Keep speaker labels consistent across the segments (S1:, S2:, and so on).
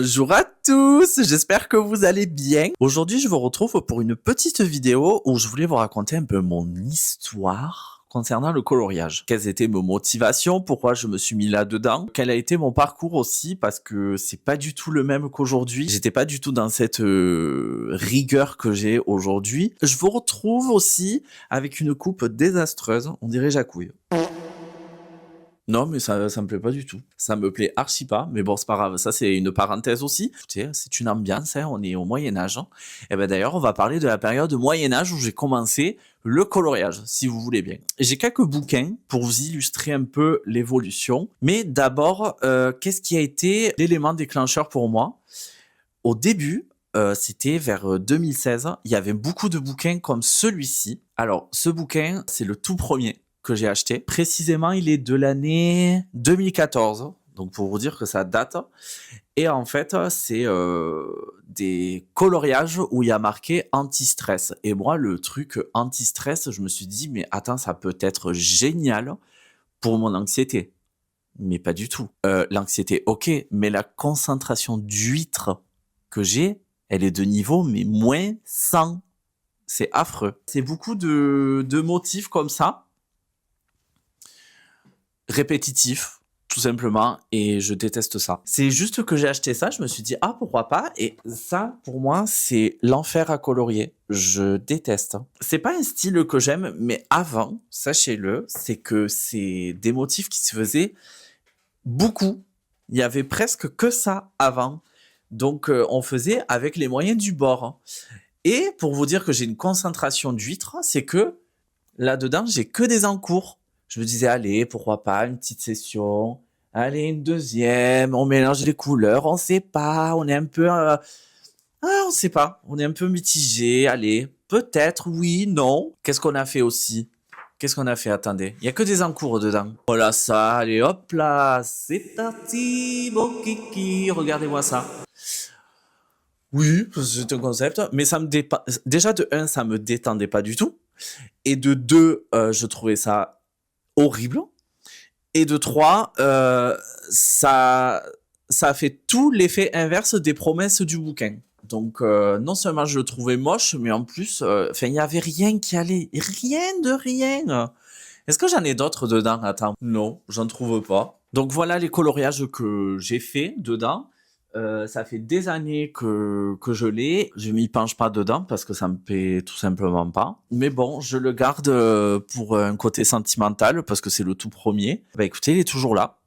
S1: Bonjour à tous, j'espère que vous allez bien. Aujourd'hui, je vous retrouve pour une petite vidéo où je voulais vous raconter un peu mon histoire concernant le coloriage. Quelles étaient mes motivations, pourquoi je me suis mis là-dedans, quel a été mon parcours aussi, parce que c'est pas du tout le même qu'aujourd'hui. J'étais pas du tout dans cette rigueur que j'ai aujourd'hui. Je vous retrouve aussi avec une coupe désastreuse, on dirait Jacouille. Non, mais ça me plaît pas du tout. Ça me plaît archi pas, mais bon, c'est pas grave. Ça, c'est une parenthèse aussi. Écoutez, c'est une ambiance, hein, on est au Moyen-Âge. Hein. Et ben d'ailleurs, on va parler de la période Moyen-Âge où j'ai commencé le coloriage, si vous voulez bien. J'ai quelques bouquins pour vous illustrer un peu l'évolution. Mais d'abord, qu'est-ce qui a été l'élément déclencheur pour moi? Au début, c'était vers 2016, il y avait beaucoup de bouquins comme celui-ci. Alors, ce bouquin, c'est le tout premier que j'ai acheté. Précisément, il est de l'année 2014, donc pour vous dire que ça date. Et en fait, c'est des coloriages où il y a marqué anti-stress. Et moi, le truc anti-stress, je me suis dit, mais attends, ça peut être génial pour mon anxiété. Mais pas du tout. L'anxiété, ok, mais la concentration d'huîtres que j'ai, elle est de niveau, mais moins 100. C'est affreux. C'est beaucoup de motifs comme ça, répétitif, tout simplement, et je déteste ça. C'est juste que j'ai acheté ça, je me suis dit, ah, pourquoi pas, et ça, pour moi, c'est l'enfer à colorier. Je déteste. C'est pas un style que j'aime, mais avant, sachez-le, c'est que c'est des motifs qui se faisaient beaucoup. Il y avait presque que ça avant. Donc, on faisait avec les moyens du bord. Et pour vous dire que j'ai une concentration d'huîtres, c'est que là-dedans, j'ai que des encours. Je me disais, allez, pourquoi pas, une petite session. Allez, une deuxième. On mélange les couleurs. On sait pas. On est un peu... on sait pas. On est un peu mitigé. Allez, peut-être, oui, non. Qu'est-ce qu'on a fait aussi? Qu'est-ce qu'on a fait? Attendez. Il y a que des encours dedans. Voilà ça. Allez, hop là. C'est parti, mon kiki. Regardez-moi ça. Oui, c'est un concept. Mais ça me déjà, de un, ça me détendait pas du tout. Et de deux, je trouvais ça horrible. Et de trois, ça a fait tout l'effet inverse des promesses du bouquin. Donc, non seulement je le trouvais moche, mais en plus, il n'y avait rien qui allait. Rien de rien. Est-ce que j'en ai d'autres dedans? Attends. Non, j'en trouve pas. Donc, voilà les coloriages que j'ai fait dedans. Ça fait des années que je l'ai. Je m'y penche pas dedans parce que ça me plaît tout simplement pas. Mais bon, je le garde pour un côté sentimental parce que c'est le tout premier. Bah écoutez, il est toujours là.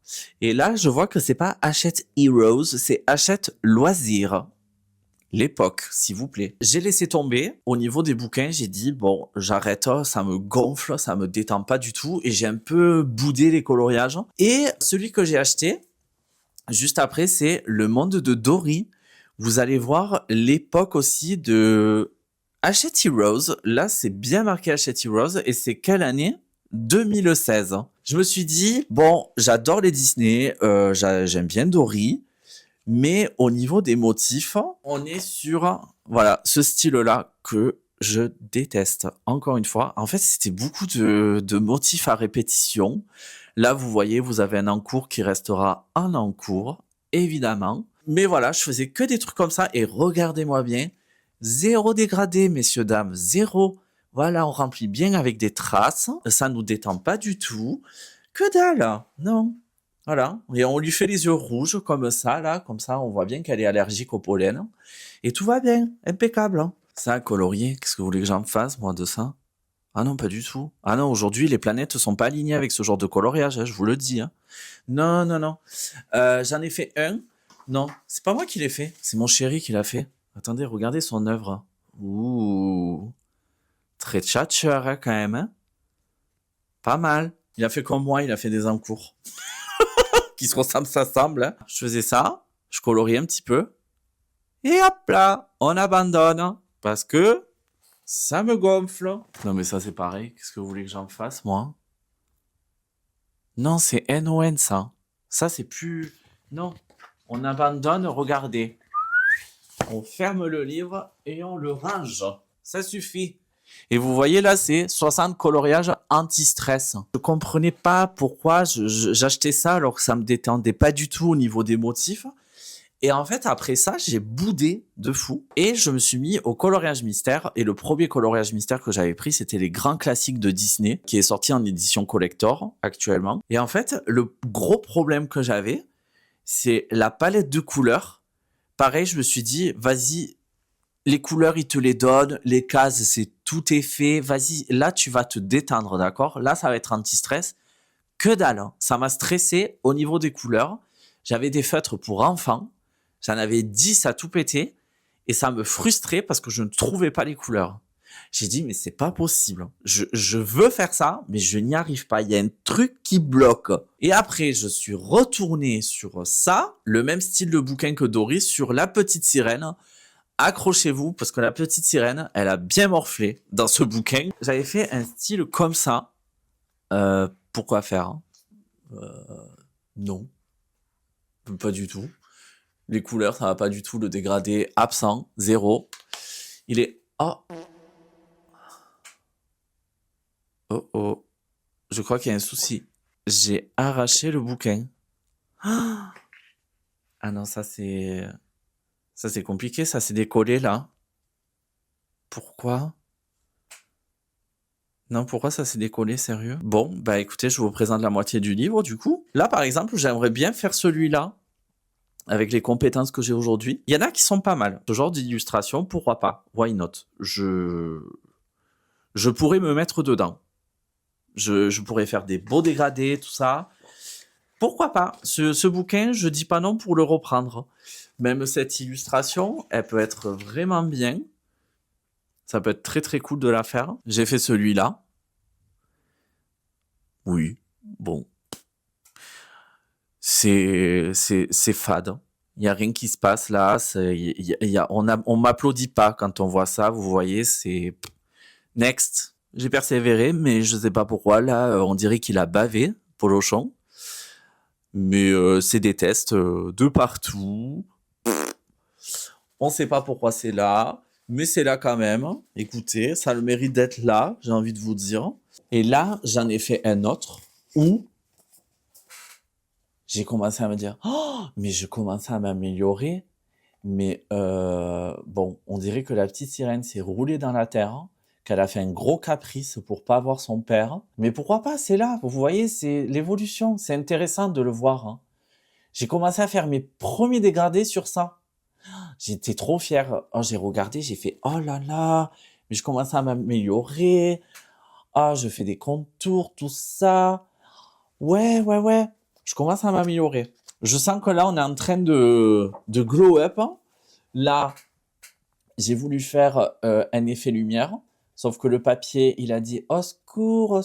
S1: Et là, je vois que c'est pas Hachette Heroes, c'est Hachette Loisirs. L'époque, s'il vous plaît. J'ai laissé tomber. Au niveau des bouquins, j'ai dit, bon, j'arrête, ça me gonfle, ça me détend pas du tout. Et j'ai un peu boudé les coloriages. Et celui que j'ai acheté, juste après, c'est Le Monde de Dory. Vous allez voir l'époque aussi de Hachette Heroes. Là, c'est bien marqué Hachette Heroes. Et c'est quelle année? 2016. Je me suis dit, bon, j'adore les Disney, j'aime bien Dory, mais au niveau des motifs, on est sur, voilà, ce style-là que je déteste. Encore une fois, en fait, c'était beaucoup de motifs à répétition. Là, vous voyez, vous avez un encours qui restera un encours, évidemment. Mais voilà, je faisais que des trucs comme ça et regardez-moi bien. Zéro dégradé, messieurs, dames, zéro. Voilà, on remplit bien avec des traces. Ça nous détend pas du tout. Que dalle, non. Voilà, et on lui fait les yeux rouges comme ça, là, comme ça, on voit bien qu'elle est allergique au pollen. Et tout va bien, impeccable. Hein. Ça, colorier, qu'est-ce que vous voulez que j'en fasse, moi, de ça? Ah non, pas du tout. Ah non, aujourd'hui, les planètes sont pas alignées avec ce genre de coloriage, hein, je vous le dis. Hein. Non, non, non. J'en ai fait un. Non, c'est pas moi qui l'ai fait, c'est mon chéri qui l'a fait. Attendez, regardez son œuvre. Ouh, très tchatcheur, hein, quand même. Hein. Pas mal. Il a fait comme moi, il a fait des encours. Qui se ressemblent, s'assemblent. Hein. Je faisais ça, je coloriais un petit peu. Et hop là, on abandonne. Parce que ça me gonfle. Non mais ça c'est pareil, qu'est-ce que vous voulez que j'en fasse moi? Non, c'est NON ça. Ça c'est plus... Non, on abandonne, regardez. On ferme le livre et on le range. Ça suffit. Et vous voyez là, c'est 60 coloriages anti-stress. Je comprenais pas pourquoi j'achetais ça alors que ça me détendait pas du tout au niveau des motifs. Et en fait, après ça, j'ai boudé de fou. Et je me suis mis au coloriage mystère. Et le premier coloriage mystère que j'avais pris, c'était les grands classiques de Disney, qui est sorti en édition collector actuellement. Et en fait, le gros problème que j'avais, c'est la palette de couleurs. Pareil, je me suis dit, vas-y, les couleurs, ils te les donnent. Les cases, c'est tout est fait. Vas-y, là, tu vas te détendre, d'accord? Là, ça va être anti-stress. Que dalle, hein. Ça m'a stressé au niveau des couleurs. J'avais des feutres pour enfants. J'en avais 10 à tout péter. Et ça me frustrait parce que je ne trouvais pas les couleurs. J'ai dit, mais c'est pas possible. Je veux faire ça, mais je n'y arrive pas. Il y a un truc qui bloque. Et après, je suis retourné sur ça, le même style de bouquin que Doris, sur La Petite Sirène. Accrochez-vous, parce que La Petite Sirène, elle a bien morflé dans ce bouquin. J'avais fait un style comme ça. Pourquoi faire, hein? Non, pas du tout. Les couleurs, ça va pas du tout. Le dégradé, absent, zéro. Il est... Oh, oh, oh. Je crois qu'il y a un souci. J'ai arraché le bouquin. Ah non, ça c'est... Ça c'est compliqué, ça s'est décollé là. Pourquoi? Non, pourquoi ça s'est décollé, sérieux? Bon, bah écoutez, je vous présente la moitié du livre du coup. Là par exemple, j'aimerais bien faire celui-là. Avec les compétences que j'ai aujourd'hui. Il y en a qui sont pas mal. Ce genre d'illustration, pourquoi pas? Why not? Je pourrais me mettre dedans. Je pourrais faire des beaux dégradés, tout ça. Pourquoi pas? Ce bouquin, je dis pas non pour le reprendre. Même cette illustration, elle peut être vraiment bien. Ça peut être très très cool de la faire. J'ai fait celui-là. Oui, bon. C'est fade. Il y a rien qui se passe là. On m'applaudit pas quand on voit ça. Vous voyez, c'est next. J'ai persévéré, mais je sais pas pourquoi. Là, on dirait qu'il a bavé, Polochon. Mais c'est des tests de partout. On sait pas pourquoi c'est là, mais c'est là quand même. Écoutez, ça a le mérite d'être là, j'ai envie de vous dire. Et là, j'en ai fait un autre où j'ai commencé à me dire, oh, mais je commençais à m'améliorer. Mais bon, on dirait que la petite sirène s'est roulée dans la terre, qu'elle a fait un gros caprice pour pas voir son père. Mais pourquoi pas, c'est là, vous voyez, c'est l'évolution, c'est intéressant de le voir, hein. J'ai commencé à faire mes premiers dégradés sur ça. J'étais trop fier. Oh, j'ai regardé, j'ai fait, oh là là, mais je commence à m'améliorer. Ah, je fais des contours, tout ça. Ouais, ouais, ouais. Je commence à m'améliorer. Je sens que là, on est en train de glow up, hein. Là, j'ai voulu faire un effet lumière, sauf que le papier, il a dit au secours,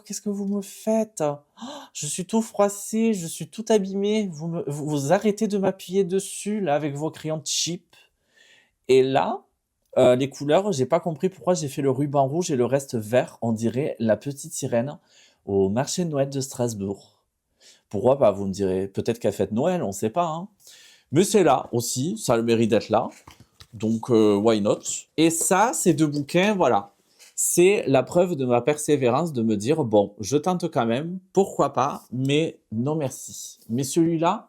S1: qu'est-ce que vous me faites? Oh, je suis tout froissé, je suis tout abîmé. Vous arrêtez de m'appuyer dessus là avec vos crayons cheap. Et là, les couleurs, j'ai pas compris pourquoi j'ai fait le ruban rouge et le reste vert. On dirait la petite sirène au marché de Noël de Strasbourg. Pourquoi pas, vous me direz? Peut-être qu'elle fête Noël, on sait pas, hein. Mais c'est là aussi, ça a le mérite d'être là. Donc, why not? Et ça, ces deux bouquins, voilà. C'est la preuve de ma persévérance de me dire, bon, je tente quand même, pourquoi pas, mais non merci. Mais celui-là,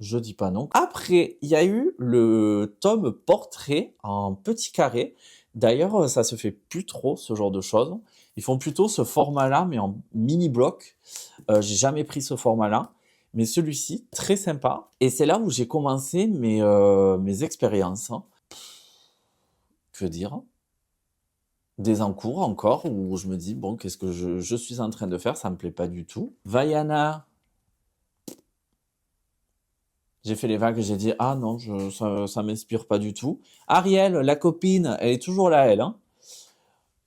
S1: je dis pas non. Après, il y a eu le tome portrait en petit carré. D'ailleurs, ça se fait plus trop, ce genre de choses. Ils font plutôt ce format-là, mais en mini-bloc. J'ai jamais pris ce format-là. Mais celui-ci, très sympa. Et c'est là où j'ai commencé mes expériences, hein. Que dire? Des encours encore, où je me dis, bon, qu'est-ce que je suis en train de faire? Ça me plaît pas du tout. Vaiana, j'ai fait les vagues, j'ai dit, ah non, ça m'inspire pas du tout. Ariel, la copine, elle est toujours là, elle, hein?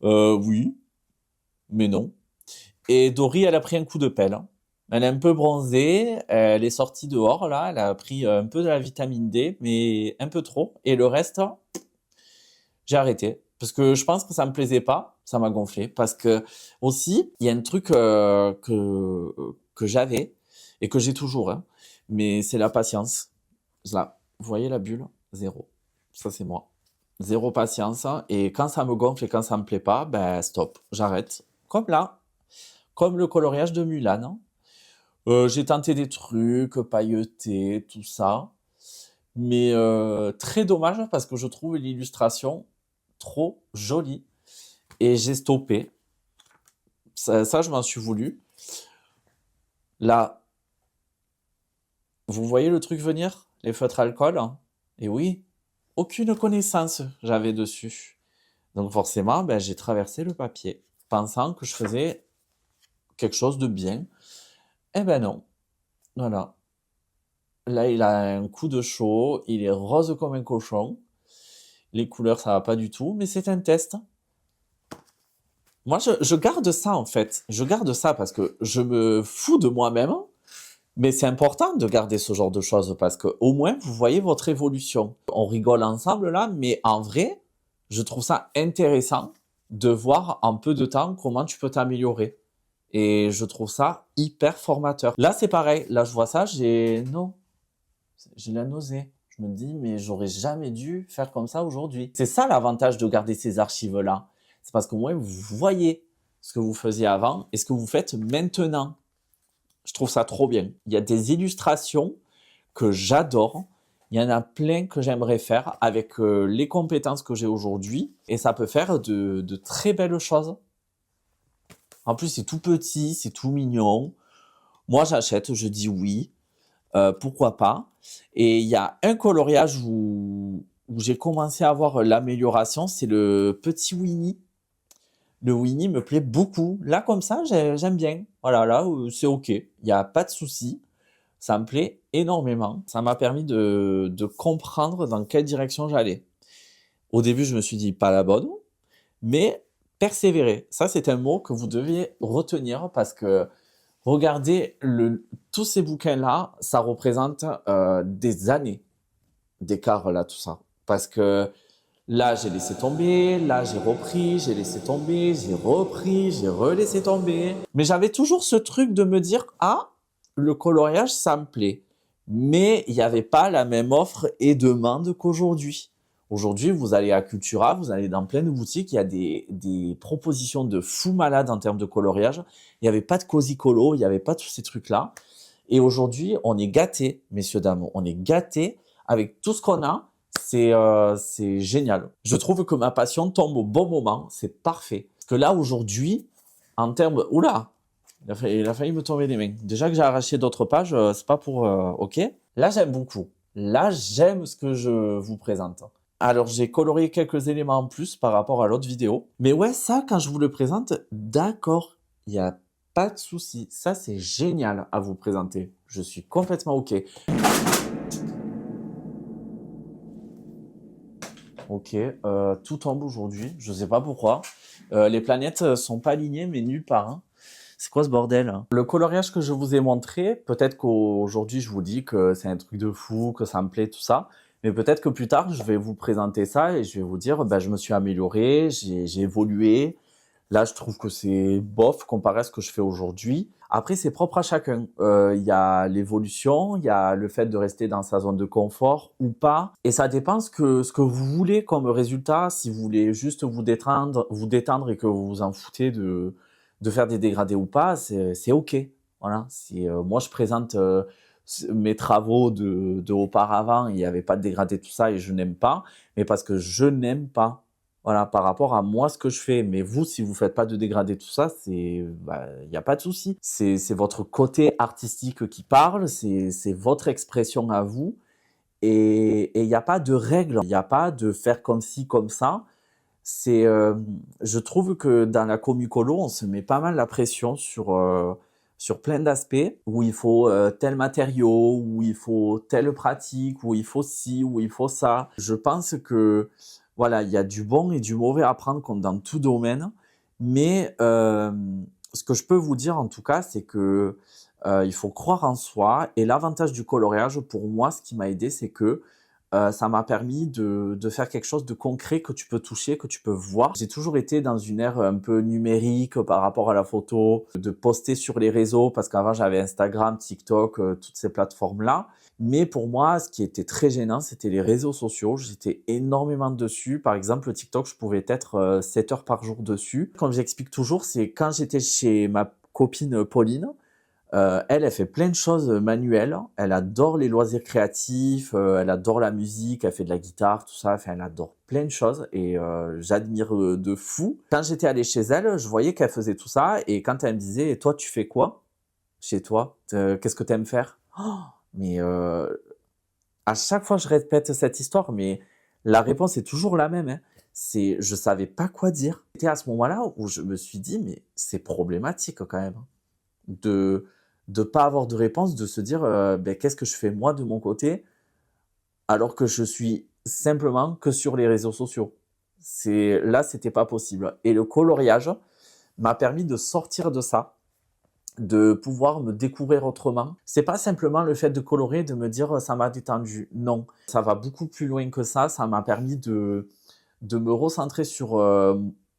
S1: Oui, mais non. Et Dory, elle a pris un coup de pelle, hein. Elle est un peu bronzée, elle est sortie dehors, là, elle a pris un peu de la vitamine D, mais un peu trop. Et le reste, j'ai arrêté. Parce que je pense que ça me plaisait pas, ça m'a gonflé. Parce que aussi, il y a un truc que j'avais et que j'ai toujours, hein, mais c'est la patience. Là, vous voyez la bulle? Zéro. Ça, c'est moi. Zéro patience, hein. Et quand ça me gonfle et quand ça me plaît pas, ben stop, j'arrête. Comme là, comme le coloriage de Mulan, hein. J'ai tenté des trucs pailletés, tout ça. Mais très dommage parce que je trouve l'illustration trop jolie. Et j'ai stoppé. Ça, je m'en suis voulu. Là, vous voyez le truc venir? Les feutres alcool? Et oui, aucune connaissance j'avais dessus. Donc forcément, ben, j'ai traversé le papier, pensant que je faisais quelque chose de bien. Eh ben non. Voilà. Là, il a un coup de chaud, il est rose comme un cochon. Les couleurs, ça va pas du tout, mais c'est un test. Moi, je garde ça en fait. Je garde ça parce que je me fous de moi-même, mais c'est important de garder ce genre de choses parce que au moins vous voyez votre évolution. On rigole ensemble là, mais en vrai, je trouve ça intéressant de voir en peu de temps comment tu peux t'améliorer. Et je trouve ça hyper formateur. Là, c'est pareil. Là, je vois ça, j'ai la nausée. Je me dis, mais j'aurais jamais dû faire comme ça aujourd'hui. C'est ça l'avantage de garder ces archives-là. C'est parce qu'au moins, vous voyez ce que vous faisiez avant et ce que vous faites maintenant. Je trouve ça trop bien. Il y a des illustrations que j'adore. Il y en a plein que j'aimerais faire avec les compétences que j'ai aujourd'hui. Et ça peut faire de très belles choses. En plus, c'est tout petit, c'est tout mignon. Moi, j'achète, je dis oui. Pourquoi pas. Et il y a un coloriage où j'ai commencé à voir l'amélioration, c'est le petit Winnie. Le Winnie me plaît beaucoup. Là, comme ça, j'aime bien. Voilà, là, c'est OK. Il n'y a pas de souci. Ça me plaît énormément. Ça m'a permis de comprendre dans quelle direction j'allais. Au début, je me suis dit pas la bonne, mais persévérer. Ça, c'est un mot que vous deviez retenir parce que regardez, tous ces bouquins-là, ça représente des années d'écart, là, tout ça. Parce que là, j'ai laissé tomber, là, j'ai repris, j'ai laissé tomber, j'ai repris, j'ai relaissé tomber. Mais j'avais toujours ce truc de me dire, ah, le coloriage, ça me plaît. Mais il n'y avait pas la même offre et demande qu'aujourd'hui. Aujourd'hui, vous allez à Cultura, vous allez dans plein de boutiques, il y a des propositions de fou malade en termes de coloriage. Il n'y avait pas de Cozy Colo, il n'y avait pas tous ces trucs-là. Et aujourd'hui, on est gâtés, messieurs, dames. On est gâtés avec tout ce qu'on a. C'est génial. Je trouve que ma passion tombe au bon moment. C'est parfait. Parce que là, aujourd'hui, en termes... Oula! Il a failli me tomber des mains. Déjà que j'ai arraché d'autres pages, c'est pas pour... OK. Là, j'aime beaucoup. Là, j'aime ce que je vous présente. Alors, j'ai colorié quelques éléments en plus par rapport à l'autre vidéo. Mais ouais, ça, quand je vous le présente, d'accord, il n'y a pas de souci. Ça, c'est génial à vous présenter. Je suis complètement OK. OK, tout tombe aujourd'hui. Je sais pas pourquoi. Les planètes sont pas alignées, mais nulle part. Hein. C'est quoi ce bordel? Le coloriage que je vous ai montré, peut-être qu'aujourd'hui je vous dis que c'est un truc de fou, que ça me plaît, tout ça. Mais peut-être que plus tard, je vais vous présenter ça et je vais vous dire, ben, je me suis amélioré, j'ai évolué. Là, je trouve que c'est bof comparé à ce que je fais aujourd'hui. Après, c'est propre à chacun. Il y a l'évolution, il y a le fait de rester dans sa zone de confort ou pas. Et ça dépend ce que vous voulez comme résultat. Si vous voulez juste vous détendre et que vous vous en foutez de faire des dégradés ou pas, c'est OK. Voilà. Si moi, je présente mes travaux de auparavant, il n'y avait pas de dégradé, tout ça, et je n'aime pas, mais parce que je n'aime pas. Voilà, par rapport à moi, ce que je fais. Mais vous, si vous faites pas de dégradé, tout ça, bah, il n'y a pas de souci. C'est votre côté artistique qui parle, c'est votre expression à vous. Et il n'y a pas de règles, il n'y a pas de faire comme ci, comme ça. Je trouve que dans la commucolo, on se met pas mal la pression sur plein d'aspects où il faut tel matériau, où il faut telle pratique, où il faut ci, où il faut ça. Je pense que voilà, il y a du bon et du mauvais à prendre comme dans tout domaine. Mais ce que je peux vous dire en tout cas, c'est que il faut croire en soi. Et l'avantage du coloriage, pour moi, ce qui m'a aidé, c'est que ça m'a permis de faire quelque chose de concret que tu peux toucher, que tu peux voir. J'ai toujours été dans une ère un peu numérique par rapport à la photo, de poster sur les réseaux, parce qu'avant j'avais Instagram, TikTok, toutes ces plateformes-là. Mais pour moi, ce qui était très gênant, c'était les réseaux sociaux. J'étais énormément dessus. Par exemple, le TikTok, je pouvais être 7 heures par jour dessus. Comme j'explique toujours, c'est quand j'étais chez ma copine Pauline, Elle fait plein de choses manuelles. Elle adore les loisirs créatifs, elle adore la musique, elle fait de la guitare, tout ça. Enfin, elle adore plein de choses et j'admire de fou. Quand j'étais allé chez elle, je voyais qu'elle faisait tout ça et quand elle me disait: «Et toi, tu fais quoi chez toi? Qu'est-ce que tu aimes faire?» Mais à chaque fois, je répète cette histoire, mais la réponse est toujours la même, hein. C'est je savais pas quoi dire. C'était à ce moment-là où je me suis dit: «Mais c'est problématique quand même, hein, de pas avoir de réponse, de se dire, beh, qu'est-ce que je fais moi de mon côté, alors que je suis simplement que sur les réseaux sociaux?» C'était pas possible et le coloriage m'a permis de sortir de ça, de pouvoir me découvrir autrement. C'est pas simplement le fait de colorer, de me dire: «Ça m'a détendu». Non, ça va beaucoup plus loin que ça m'a permis de me recentrer sur,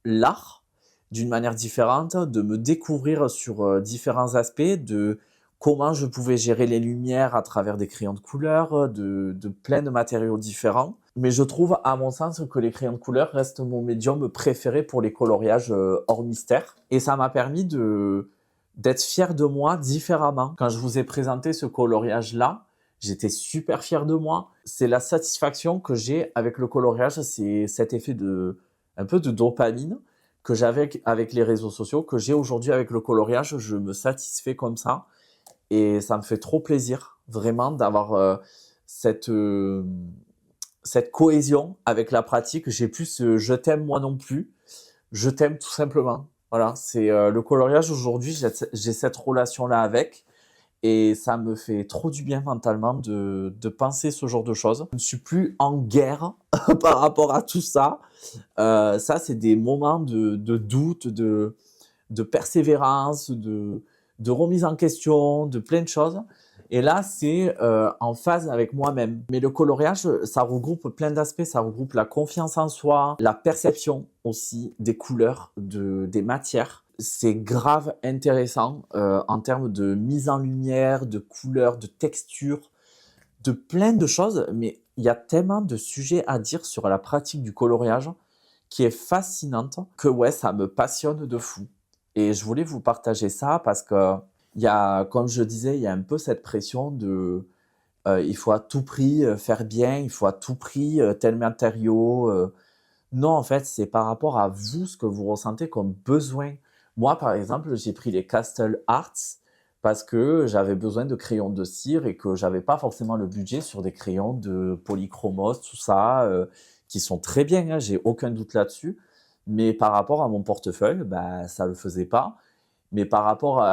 S1: l'art d'une manière différente, de me découvrir sur, différents aspects, de comment je pouvais gérer les lumières à travers des crayons de couleur, de plein de matériaux différents. Mais je trouve, à mon sens, que les crayons de couleur restent mon médium préféré pour les coloriages, hors mystère et ça m'a permis d'être fier de moi différemment. Quand je vous ai présenté ce coloriage-là, j'étais super fier de moi. C'est la satisfaction que j'ai avec le coloriage, c'est cet effet un peu de dopamine que j'avais avec les réseaux sociaux, que j'ai aujourd'hui avec le coloriage. Je me satisfais comme ça et ça me fait trop plaisir, vraiment, d'avoir cette, cette cohésion avec la pratique. J'ai plus je t'aime moi non plus, je t'aime tout simplement. Voilà, c'est le coloriage aujourd'hui, j'ai cette relation-là avec. Et ça me fait trop du bien mentalement de penser ce genre de choses. Je ne suis plus en guerre par rapport à tout ça. Ça, c'est des moments de doute, de persévérance, de remise en question, de plein de choses. Et là, c'est en phase avec moi-même. Mais le coloriage, ça regroupe plein d'aspects. Ça regroupe la confiance en soi, la perception aussi des couleurs, des matières. C'est grave intéressant en termes de mise en lumière, de couleurs, de texture, de plein de choses. Mais il y a tellement de sujets à dire sur la pratique du coloriage qui est fascinante que ouais, ça me passionne de fou. Et je voulais vous partager ça parce que il y a, comme je disais, il y a un peu cette pression de il faut à tout prix faire bien, il faut à tout prix tel matériau. Non, en fait, c'est par rapport à vous, ce que vous ressentez comme besoin. Moi, par exemple, j'ai pris les Castle Arts parce que j'avais besoin de crayons de cire et que j'avais pas forcément le budget sur des crayons de polychromos, tout ça, qui sont très bien, hein, j'ai aucun doute là-dessus. Mais par rapport à mon portefeuille, bah, ça le faisait pas. Mais par rapport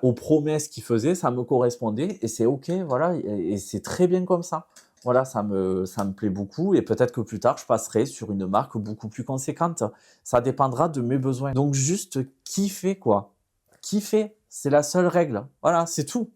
S1: aux promesses qu'il faisait, ça me correspondait et c'est OK, voilà, et c'est très bien comme ça. Voilà, ça me plaît beaucoup et peut-être que plus tard, je passerai sur une marque beaucoup plus conséquente. Ça dépendra de mes besoins. Donc juste kiffer, quoi. Kiffer, c'est la seule règle. Voilà, c'est tout.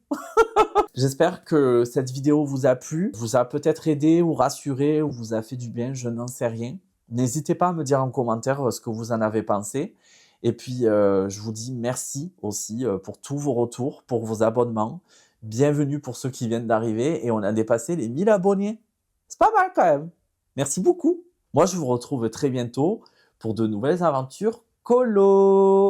S1: J'espère que cette vidéo vous a plu, vous a peut-être aidé ou rassuré ou vous a fait du bien, je n'en sais rien. N'hésitez pas à me dire en commentaire ce que vous en avez pensé. Et puis, je vous dis merci aussi pour tous vos retours, pour vos abonnements. Bienvenue pour ceux qui viennent d'arriver et on a dépassé les 1000 abonnés. C'est pas mal quand même. Merci beaucoup. Moi, je vous retrouve très bientôt pour de nouvelles aventures colo.